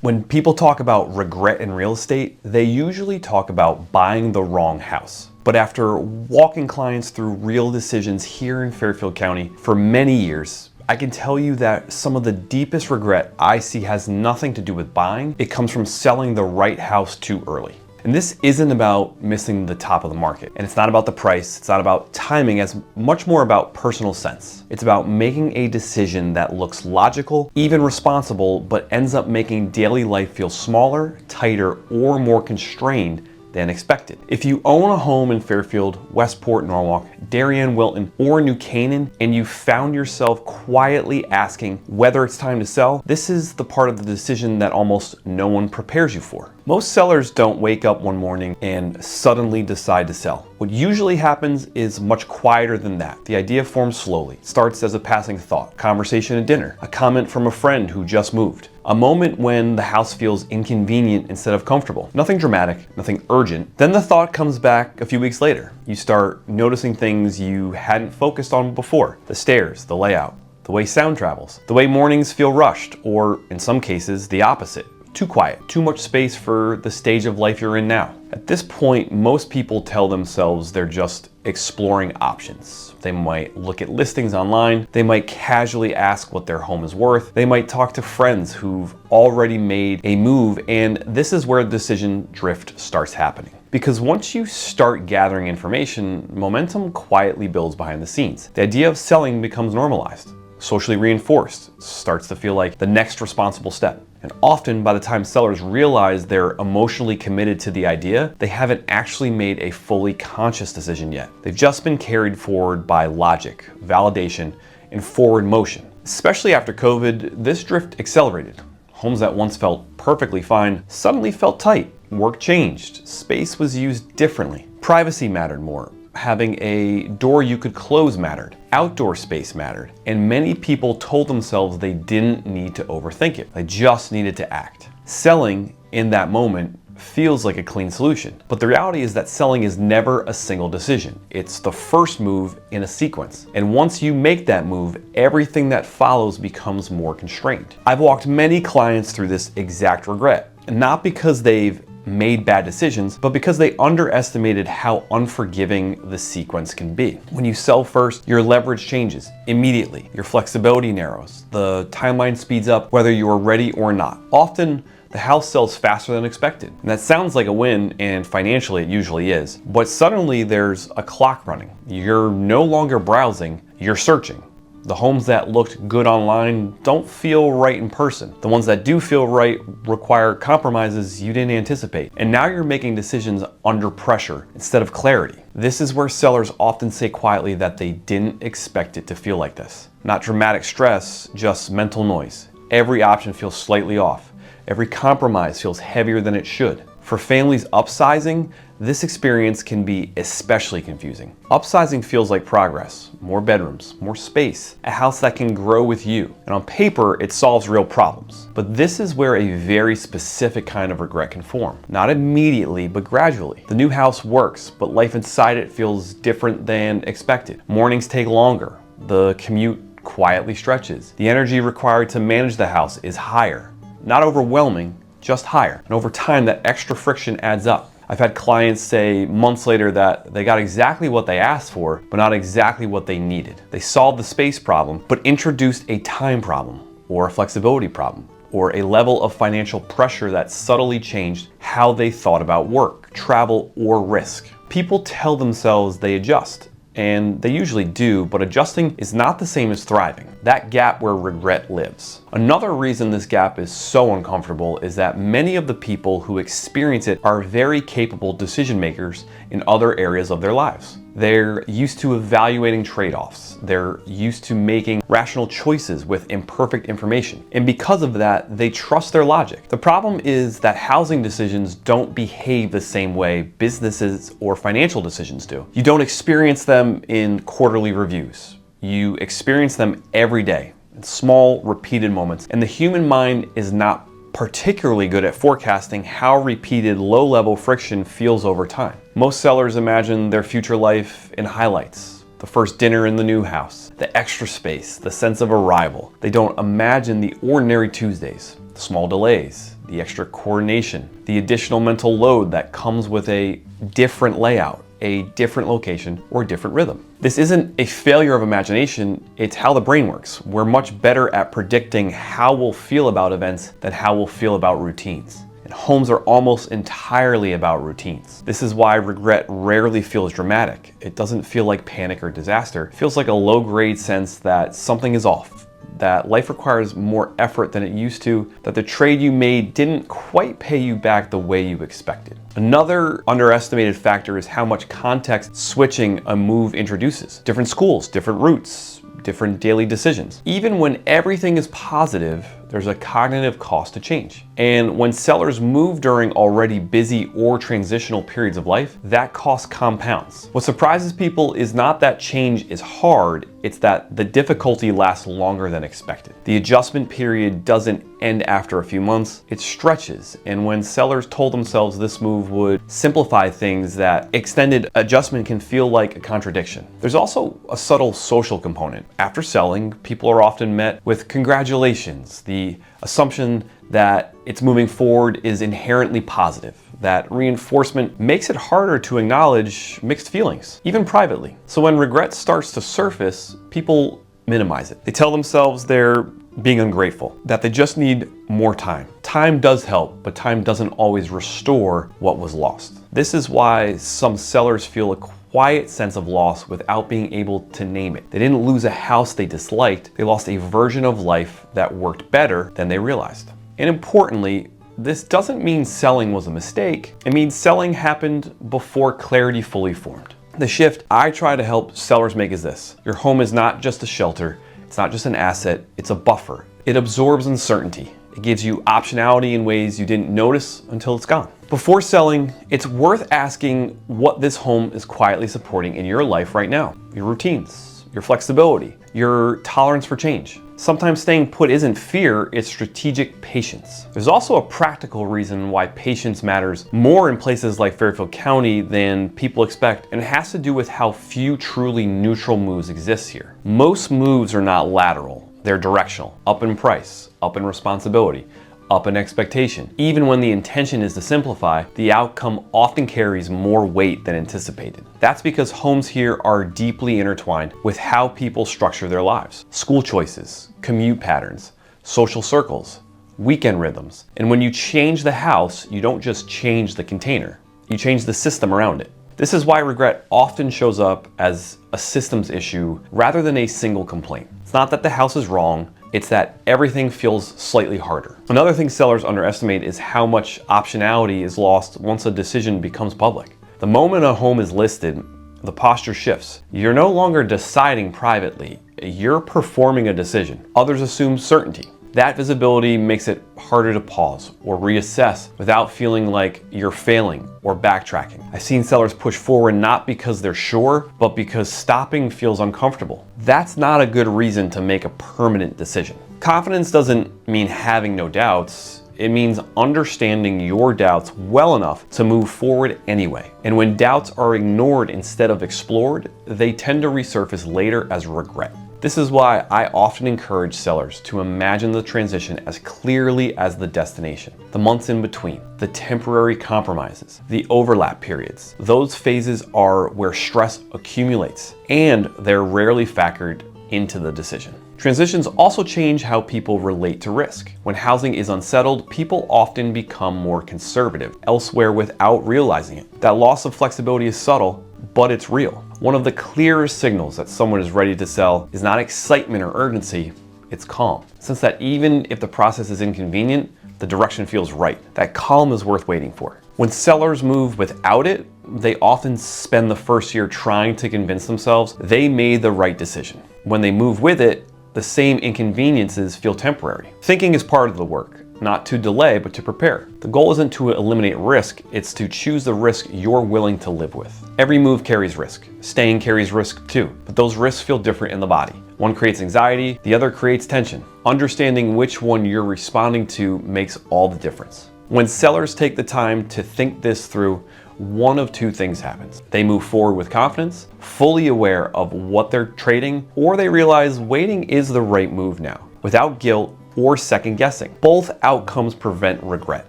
When people talk about regret in real estate, they usually talk about buying the wrong house. But after walking clients through real decisions here in Fairfield County for many years, I can tell you that some of the deepest regret I see has nothing to do with buying. It comes from selling the right house too early. And this isn't about missing the top of the market. And it's not about the price. It's not about timing. It's much more about personal sense. It's about making a decision that looks logical, even responsible, but ends up making daily life feel smaller, tighter, or more constrained than expected. If you own a home in Fairfield, Westport, Norwalk, Darien, Wilton, or New Canaan, and you found yourself quietly asking whether it's time to sell, this is the part of the decision that almost no one prepares you for. Most sellers don't wake up one morning and suddenly decide to sell. What usually happens is much quieter than that. The idea forms slowly. It starts as a passing thought, conversation at dinner, a comment from a friend who just moved, a moment when the house feels inconvenient instead of comfortable. Nothing dramatic, nothing urgent. Then the thought comes back a few weeks later. You start noticing things you hadn't focused on before. The stairs, the layout, the way sound travels, the way mornings feel rushed, or in some cases, the opposite. Too quiet, too much space for the stage of life you're in now. At this point, most people tell themselves they're just exploring options. They might look at listings online, they might casually ask what their home is worth, they might talk to friends who've already made a move, and this is where decision drift starts happening. Because once you start gathering information, momentum quietly builds behind the scenes. The idea of selling becomes normalized, socially reinforced, starts to feel like the next responsible step. And often by the time sellers realize they're emotionally committed to the idea, they haven't actually made a fully conscious decision yet. They've just been carried forward by logic, validation, and forward motion. Especially after COVID, this drift accelerated. Homes that once felt perfectly fine suddenly felt tight. Work changed. Space was used differently. Privacy mattered more. Having a door you could close mattered. Outdoor space mattered. And many people told themselves they didn't need to overthink it. They just needed to act. Selling in that moment feels like a clean solution. But the reality is that selling is never a single decision. It's the first move in a sequence. And once you make that move, everything that follows becomes more constrained. I've walked many clients through this exact regret. And not because they've made bad decisions, but because they underestimated how unforgiving the sequence can be. When you sell first, your leverage changes immediately. Your flexibility narrows. The timeline speeds up whether you are ready or not. Often, the house sells faster than expected. And that sounds like a win, and financially it usually is. But suddenly there's a clock running. You're no longer browsing, you're searching. The homes that looked good online don't feel right in person. The ones that do feel right require compromises you didn't anticipate. And now you're making decisions under pressure instead of clarity. This is where sellers often say quietly that they didn't expect it to feel like this. Not dramatic stress, just mental noise. Every option feels slightly off. Every compromise feels heavier than it should. For families upsizing, this experience can be especially confusing. Upsizing feels like progress, more bedrooms, more space, a house that can grow with you. And on paper, it solves real problems. But this is where a very specific kind of regret can form. Not immediately, but gradually. The new house works, but life inside it feels different than expected. Mornings take longer. The commute quietly stretches. The energy required to manage the house is higher. Not overwhelming, just higher. And over time, that extra friction adds up. I've had clients say months later that they got exactly what they asked for, but not exactly what they needed. They solved the space problem, but introduced a time problem, or a flexibility problem, or a level of financial pressure that subtly changed how they thought about work, travel, or risk. People tell themselves they adjust, and they usually do, but adjusting is not the same as thriving. That gap where regret lives. Another reason this gap is so uncomfortable is that many of the people who experience it are very capable decision makers in other areas of their lives. They're used to evaluating trade-offs. They're used to making rational choices with imperfect information. And because of that, they trust their logic. The problem is that housing decisions don't behave the same way businesses or financial decisions do. You don't experience them in quarterly reviews. You experience them every day in small, repeated moments. And the human mind is not particularly good at forecasting how repeated low-level friction feels over time. Most sellers imagine their future life in highlights. The first dinner in the new house, the extra space, the sense of arrival. They don't imagine the ordinary Tuesdays, the small delays, the extra coordination, the additional mental load that comes with a different layout, a different location, or a different rhythm. This isn't a failure of imagination, it's how the brain works. We're much better at predicting how we'll feel about events than how we'll feel about routines. And homes are almost entirely about routines. This is why regret rarely feels dramatic. It doesn't feel like panic or disaster. It feels like a low-grade sense that something is off, that life requires more effort than it used to, that the trade you made didn't quite pay you back the way you expected. Another underestimated factor is how much context switching a move introduces. Different schools, different routes, different daily decisions. Even when everything is positive, there's a cognitive cost to change. And when sellers move during already busy or transitional periods of life, that cost compounds. What surprises people is not that change is hard, it's that the difficulty lasts longer than expected. The adjustment period doesn't end after a few months, it stretches. And when sellers told themselves this move would simplify things, that extended adjustment can feel like a contradiction. There's also a subtle social component. After selling, people are often met with congratulations, the assumption that it's moving forward is inherently positive. That reinforcement makes it harder to acknowledge mixed feelings, even privately. So when regret starts to surface, people minimize it. They tell themselves they're being ungrateful, that they just need more time. Time does help, but time doesn't always restore what was lost. This is why some sellers feel a quiet sense of loss without being able to name it. They didn't lose a house they disliked, they lost a version of life that worked better than they realized. And importantly, this doesn't mean selling was a mistake. It means selling happened before clarity fully formed. The shift I try to help sellers make is this: your home is not just a shelter, it's not just an asset, it's a buffer. It absorbs uncertainty. It gives you optionality in ways you didn't notice until it's gone. Before selling, it's worth asking what this home is quietly supporting in your life right now. Your routines, your flexibility, your tolerance for change. Sometimes staying put isn't fear, it's strategic patience. There's also a practical reason why patience matters more in places like Fairfield County than people expect, and it has to do with how few truly neutral moves exist here. Most moves are not lateral, they're directional, up in price, up in responsibility, up in expectation. Even when the intention is to simplify, the outcome often carries more weight than anticipated. That's because homes here are deeply intertwined with how people structure their lives. School choices, commute patterns, social circles, weekend rhythms. And when you change the house, you don't just change the container, you change the system around it. This is why regret often shows up as a systems issue rather than a single complaint. It's not that the house is wrong, it's that everything feels slightly harder. Another thing sellers underestimate is how much optionality is lost once a decision becomes public. The moment a home is listed, the posture shifts. You're no longer deciding privately, you're performing a decision. Others assume certainty. That visibility makes it harder to pause or reassess without feeling like you're failing or backtracking. I've seen sellers push forward not because they're sure, but because stopping feels uncomfortable. That's not a good reason to make a permanent decision. Confidence doesn't mean having no doubts. It means understanding your doubts well enough to move forward anyway. And when doubts are ignored instead of explored, they tend to resurface later as regret. This is why I often encourage sellers to imagine the transition as clearly as the destination, the months in between, the temporary compromises, the overlap periods. Those phases are where stress accumulates, and they're rarely factored into the decision. Transitions also change how people relate to risk. When housing is unsettled, people often become more conservative elsewhere without realizing it. That loss of flexibility is subtle, but it's real. One of the clearest signals that someone is ready to sell is not excitement or urgency, it's calm. Sense that even if the process is inconvenient, the direction feels right. That calm is worth waiting for. When sellers move without it, they often spend the first year trying to convince themselves they made the right decision. When they move with it, the same inconveniences feel temporary. Thinking is part of the work, not to delay, but to prepare. The goal isn't to eliminate risk, it's to choose the risk you're willing to live with. Every move carries risk. Staying carries risk too, but those risks feel different in the body. One creates anxiety, the other creates tension. Understanding which one you're responding to makes all the difference. When sellers take the time to think this through, one of two things happens. They move forward with confidence, fully aware of what they're trading, or they realize waiting is the right move now. Without guilt, or second guessing. Both outcomes prevent regret.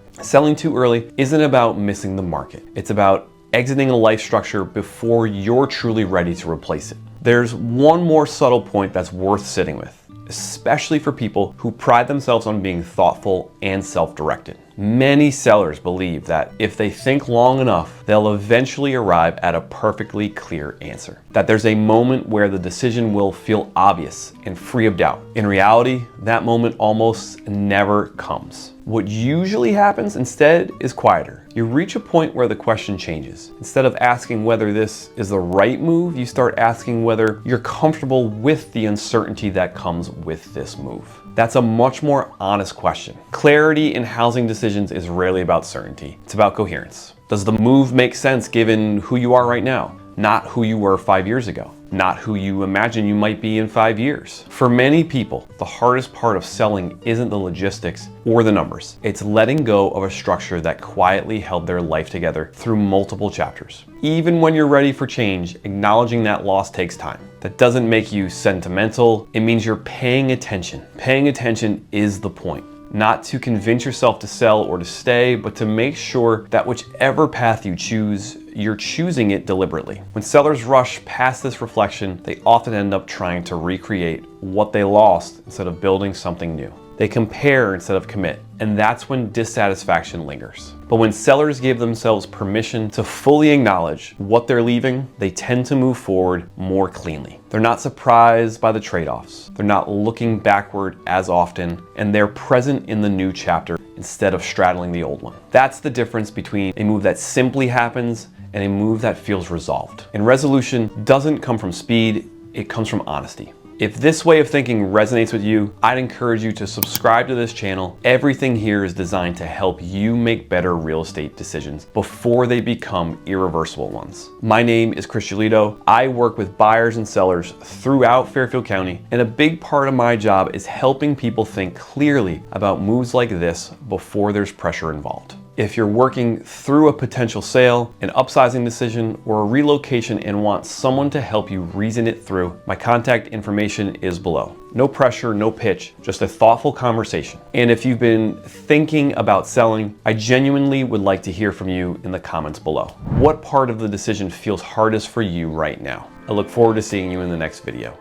Selling too early isn't about missing the market. It's about exiting a life structure before you're truly ready to replace it. There's one more subtle point that's worth sitting with, especially for people who pride themselves on being thoughtful and self-directed. Many sellers believe that if they think long enough, they'll eventually arrive at a perfectly clear answer. That there's a moment where the decision will feel obvious and free of doubt. In reality, that moment almost never comes. What usually happens instead is quieter. You reach a point where the question changes. Instead of asking whether this is the right move, you start asking whether you're comfortable with the uncertainty that comes with this move. That's a much more honest question. Clarity in housing decisions is rarely about certainty. It's about coherence. Does the move make sense given who you are right now? Not who you were 5 years ago. Not who you imagine you might be in 5 years. For many people, the hardest part of selling isn't the logistics or the numbers. It's letting go of a structure that quietly held their life together through multiple chapters. Even when you're ready for change, acknowledging that loss takes time. That doesn't make you sentimental. It means you're paying attention. Paying attention is the point. Not to convince yourself to sell or to stay, but to make sure that whichever path you choose, you're choosing it deliberately. When sellers rush past this reflection, they often end up trying to recreate what they lost instead of building something new. They compare instead of commit, and that's when dissatisfaction lingers. But when sellers give themselves permission to fully acknowledge what they're leaving, they tend to move forward more cleanly. They're not surprised by the trade-offs. They're not looking backward as often, and they're present in the new chapter instead of straddling the old one. That's the difference between a move that simply happens and a move that feels resolved. And resolution doesn't come from speed, it comes from honesty. If this way of thinking resonates with you, I'd encourage you to subscribe to this channel. Everything here is designed to help you make better real estate decisions before they become irreversible ones. My name is Chris Giolito. I work with buyers and sellers throughout Fairfield County, and a big part of my job is helping people think clearly about moves like this before there's pressure involved. If you're working through a potential sale, an upsizing decision, or a relocation and want someone to help you reason it through, my contact information is below. No pressure, no pitch, just a thoughtful conversation. And if you've been thinking about selling, I genuinely would like to hear from you in the comments below. What part of the decision feels hardest for you right now? I look forward to seeing you in the next video.